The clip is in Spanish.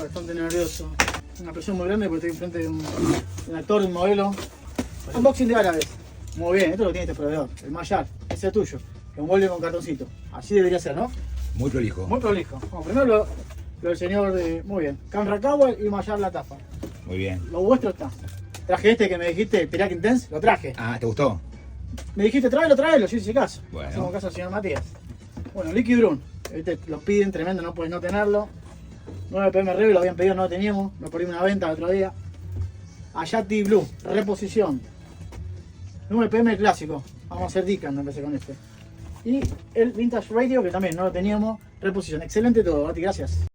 bastante nervioso. Una presión muy grande porque estoy enfrente de un actor, de un modelo. Unboxing de árabes. Muy bien, esto lo tiene este proveedor, el Mayar, ese es tuyo. Que envuelve con cartoncito. Así debería ser, ¿no? Muy prolijo. Muy prolijo. Bueno, primero lo del señor de. Muy bien. Canracagua y Mayar la tapa. Muy bien. Lo vuestro está. Traje este que me dijiste, Pirac Intense, lo traje. Ah, ¿te gustó? Me dijiste, tráelo, yo hice caso. Bueno. Hacemos caso al señor Matías. Bueno, Liquid Brun. Este lo piden, tremendo, no puedes no tenerlo. 9 PM Rebel, lo habían pedido, no lo teníamos. Lo perdí una venta el otro día. Ayati Blue, reposición. 9 PM clásico. Vamos a hacer Deacon, empecé con este. Y el Vintage Radio, que también no lo teníamos. Reposición. Excelente todo, Bati, gracias.